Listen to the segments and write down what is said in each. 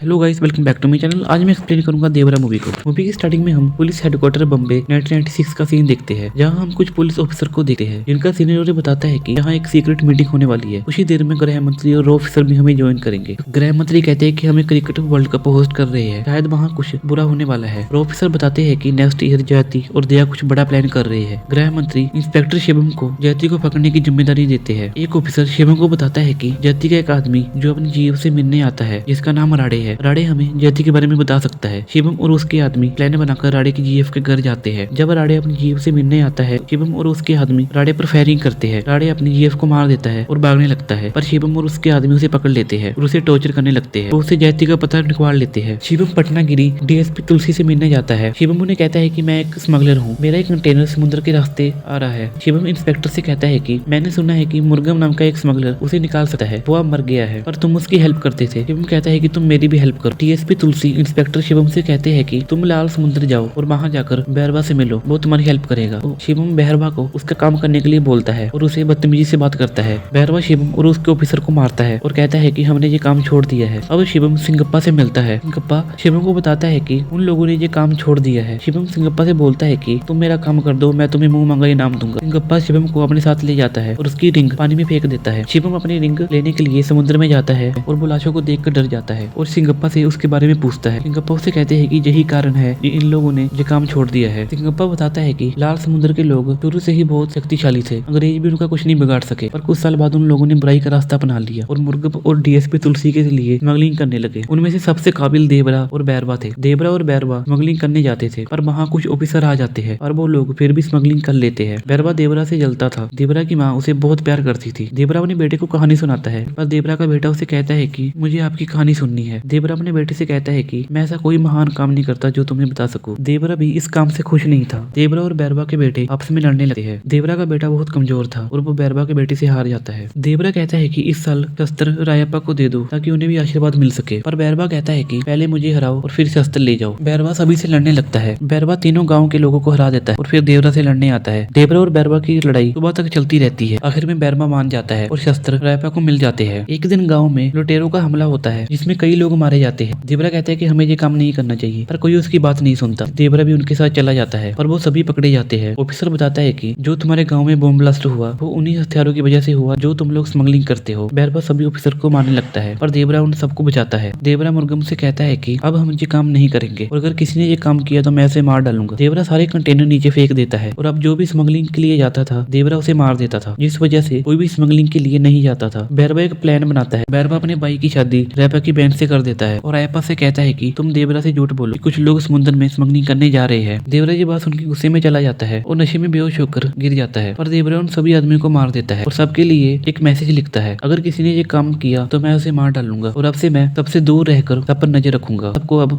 Hello guys, welcome back to my channel. आज मैं explain करूंगा देवरा मूवी को। मूवी की स्टार्टिंग में हम पुलिस हेडक्वार्टर बम्बे 1996 का सीन देखते हैं, जहां हम कुछ पुलिस ऑफिसर को देखते हैं जिनका सीनियर बताता है कि यहाँ एक सीक्रेट मीटिंग होने वाली है। उसी देर में गृह मंत्री और ऑफिसर भी हमें ज्वाइन करेंगे। गृह मंत्री कहते हैं कि हमें क्रिकेट वर्ल्ड कप होस्ट कर रहे हैं, शायद वहाँ कुछ बुरा होने वाला है। ऑफिसर बताते हैं कि नेक्स्ट ईयर जयती और दया कुछ बड़ा प्लान कर रहे हैं। गृह मंत्री इंस्पेक्टर शिवम को जयती को पकड़ने की जिम्मेदारी देते हैं। एक ऑफिसर शिवम को बताता है कि जयती का एक आदमी जो अपनी जीव से मिलने आता है, जिसका नाम राडे है। राडे हमें जयती के बारे में बता सकता है। शिवम और उसके आदमी प्लान बनाकर राडे की जीएफ के घर जाते हैं। जब राडे अपनी जीएफ से मिलने आता है, शिवम और उसके आदमी राडे पर फायरिंग करते हैं। राडे अपनी जीएफ को मार देता है और भागने लगता है, पर शिवम और उसके आदमी उसे पकड़ लेते हैं और उसे टॉर्चर करने लगते हैं। तो उसे जयती का पता निकाल लेते हैं। शिवम पटनागिरी डीएसपी तुलसी से मिलने जाता है। शिवम उन्हें कहता है कि मैं एक स्मगलर हूँ, मेरा एक कंटेनर समुद्र के रास्ते आ रहा है। शिवम इंस्पेक्टर से कहता है कि मैंने सुना है कि मुर्गम नाम का एक स्मगलर उसे निकाल सकता है, वो अब मर गया है, पर तुम उसकी हेल्प करते थे। शिवम कहता है कि तुम मेरी भी हेल्प करो। डीएसपी तुलसी इंस्पेक्टर शिवम से कहते हैं कि तुम लाल समुद्र जाओ और वहां जाकर बेहरबा से मिलो, वो तुम्हारी हेल्प करेगा। तो शिवम बेहरबा को उसका काम करने के लिए बोलता है और उसे बदतमीजी से बात करता है। बेहरबा शिवम और उसके ऑफिसर को मारता है और कहता है कि हमने ये काम छोड़ दिया है। अब शिवम सिंगप्पा से मिलता है। सिंगप्पा शिवम को बताता है कि उन लोगों ने ये काम छोड़ दिया है। शिवम सिंगप्पा से बोलता है कि तुम मेरा काम कर दो, मैं तुम्हें मुंह मांगा इनाम दूंगा। सिंगप्पा शिवम को अपने साथ ले जाता है और उसकी रिंग पानी में फेंक देता है। शिवम अपनी रिंग लेने के लिए समुद्र में जाता है और बुलाशों को देखकर डर जाता है और सिंगप्पा से उसके बारे में पूछता है। सिंगप्पा उसे कहते हैं कि यही कारण है कि इन लोगों ने ये काम छोड़ दिया है। सिंगप्पा बताता है कि लाल समुद्र के लोग शुरू से ही बहुत शक्तिशाली थे, अंग्रेज भी उनका कुछ नहीं बिगाड़ सके, पर कुछ साल बाद उन लोगों ने बुराई का रास्ता अपना लिया और मुर्गम और डीएसपी तुलसी के लिए स्मगलिंग करने लगे। उनमें से सबसे काबिल देवरा और बैरबा थे। देवरा और बैरबा स्मगलिंग करने जाते थे, पर वहाँ कुछ ऑफिसर आ जाते हैं और वो लोग फिर भी स्मगलिंग कर लेते हैं। बैरबा देवरा से जलता था। देवरा की माँ उसे बहुत प्यार करती थी। देवरा अपने बेटे को कहानी सुनाता है, पर देवरा का बेटा उसे कहता है कि मुझे आपकी कहानी सुननी है। देवरा अपने बेटे से कहता है कि मैं ऐसा कोई महान काम नहीं करता जो तुम्हें बता सकूं। देवरा भी इस काम से खुश नहीं था। देवरा और बैरबा के बेटे आपस में लड़ने लगते हैं। देवरा का बेटा बहुत कमजोर था और वो बैरबा के बेटे से हार जाता है। देवरा कहता है कि इस साल शस्त्र रायप्पा को दे दो ताकि उन्हें भी आशीर्वाद मिल सके, पर बैरबा कहता है कि पहले मुझे हराओ और फिर शस्त्र ले जाओ। बैरबा सभी से लड़ने लगता है। बैरबा तीनों गाँव के लोगों को हरा देता है और फिर देवरा से लड़ने आता है। देवरा और बैरबा की लड़ाई सुबह तक चलती रहती है। आखिर में बैरबा मान जाता है और शस्त्र रायप्पा को मिल जाते हैं। एक दिन गाँव में लुटेरों का हमला होता है, जिसमें कई लोग मारे जाते हैं। देवरा कहता है कि हमें ये काम नहीं करना चाहिए, पर कोई उसकी बात नहीं सुनता। देवरा भी उनके साथ चला जाता है, पर वो सभी पकड़े जाते हैं। ऑफिसर बताता है कि जो तुम्हारे गांव में बॉम्ब ब्लास्ट हुआ वो उन्हीं हथियारों की वजह से हुआ जो तुम लोग स्मगलिंग करते हो। बैरबा सभी ऑफिसर को मारने लगता है, पर देवरा उन सबको बचाता है। देवरा मुर्गम से कहता है कि अब हम ये काम नहीं करेंगे और अगर किसी ने ये काम किया तो मैं उसे मार डालूंगा। देवरा सारे कंटेनर नीचे फेंक देता है और अब जो भी स्मगलिंग के लिए जाता था देवरा उसे मार देता था, जिस वजह से कोई भी स्मगलिंग के लिए नहीं जाता था। बैरबा एक प्लान बनाता है। बैरबा अपने भाई की शादी रायप्पा की बहन से कर देता है और रायप्पा से कहता है कि तुम देवरा से झूठ बोलो, कुछ लोग समुद्र में स्मगलिंग करने जा रहे हैं। देवरा ये बात उनके गुस्से में चला जाता है और नशे में बेहोश होकर गिर जाता है, पर देवरा उन सभी आदमियों को मार देता है और सबके लिए एक मैसेज लिखता है, अगर किसी ने ये काम किया तो मैं उसे मार डालूंगा और अब से मैं सबसे दूर रहकर सब पर नजर रखूंगा।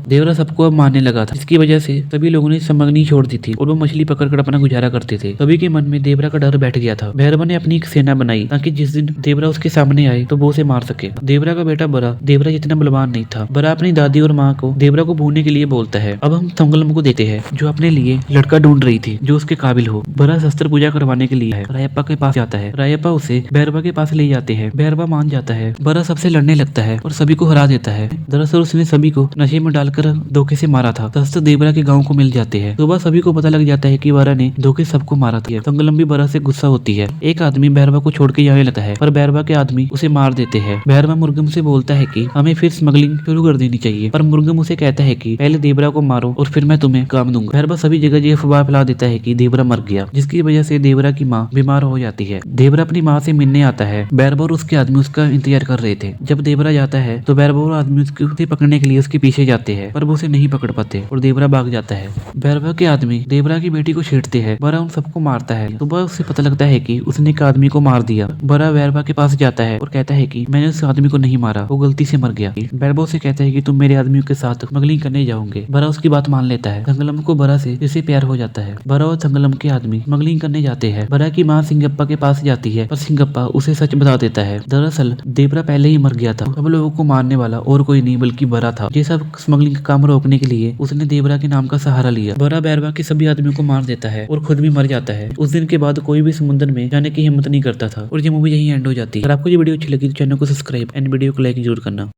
देवरा सबको अब मारने लगा था, जिसकी वजह से सभी लोगों ने स्मगलिंग छोड़ दी थी और वो मछली पकड़कर अपना गुजारा करते थे। सभी के मन में देवरा का डर बैठ गया था। भैरवा ने अपनी एक सेना बनाई ताकि जिस दिन देवरा उसके सामने आए तो वो उसे मार सके। देवरा का बेटा बरा देवरा जितना बलवान नहीं था। बरा अपनी दादी और माँ को देवरा को भूनने के लिए बोलता है। अब हम संगलम को देखते हैं, जो अपने लिए लड़का ढूंढ रही थी जो उसके काबिल हो। बरा शस्त्र पूजा करवाने के लिए रायप्पा के पास जाता है। रायप्पा उसे बैरबा के पास ले जाते हैं। बैरबा मान जाता है। बरा सबसे लड़ने लगता है और सभी को हरा देता है। दरअसल उसने सभी को नशे में डालकर धोखे से मारा था। शस्त्र देवरा के गाँव को मिल जाते हैं। सुबह सभी को पता लग जाता है कि बरा ने धोखे सबको मारा था। संगलम भी बरा से गुस्सा होती है। एक आदमी बैरबा को छोड़ के जाने लगता है, पर बैरबा के आदमी उसे मार देते हैं। बैरबा मुर्गम से बोलता है कि हमें फिर स्मगलिंग शुरू कर देनी चाहिए, पर मुर्गम उसे कहता है कि पहले देवरा को मारो और फिर मैं तुम्हें काम दूंगा। बैरबा सभी जगह ये अफवाह फैला देता है कि देवरा मर गया, जिसकी वजह से देवरा की माँ बीमार हो जाती है। देवरा अपनी माँ से मिलने आता है। बैरबा और उसके आदमी उसका इंतजार कर रहे थे। जब देवरा जाता है तो बैरबा और आदमी उसे पकड़ने के लिए उसके पीछे जाते हैं, पर वो उसे नहीं पकड़ पाते और देवरा भाग जाता है। बैरबा के आदमी देवरा की बेटी को छेड़ते हैं। बरा उन सबको मारता है। सुबह उसे पता लगता है कि उसने एक आदमी को मार दिया। बरा बैरबा के पास जाता है और कहता है कि मैंने उस आदमी को नहीं मारा, वो गलती से मर गया। बैरबा से कहता है कि तुम मेरे आदमियों के साथ स्मगलिंग करने जाओगे। बरा उसकी बात मान लेता है। संगलम को बरा से फिर से प्यार हो जाता है। बरा और संगलम के आदमी स्मगलिंग करने जाते हैं। बरा की माँ सिंगप्पा के पास जाती है, पर सिंगप्पा उसे सच बता देता है। दरअसल देवरा पहले ही मर गया था। सब लोगों को मारने वाला और कोई नहीं बल्कि बरा था। ये सब स्मगलिंग का काम रोकने के लिए उसने देवरा के नाम का सहारा लिया। बरा बैरबा के सभी आदमियों को मार देता है और खुद भी मर जाता है। उस दिन के बाद कोई भी समुद्र में जाने की हिम्मत नहीं करता था और ये मूवी यही एंड हो जाती है। अगर आपको ये वीडियो अच्छी लगी तो चैनल को सब्सक्राइब एंड वीडियो को लाइक जरूर करना।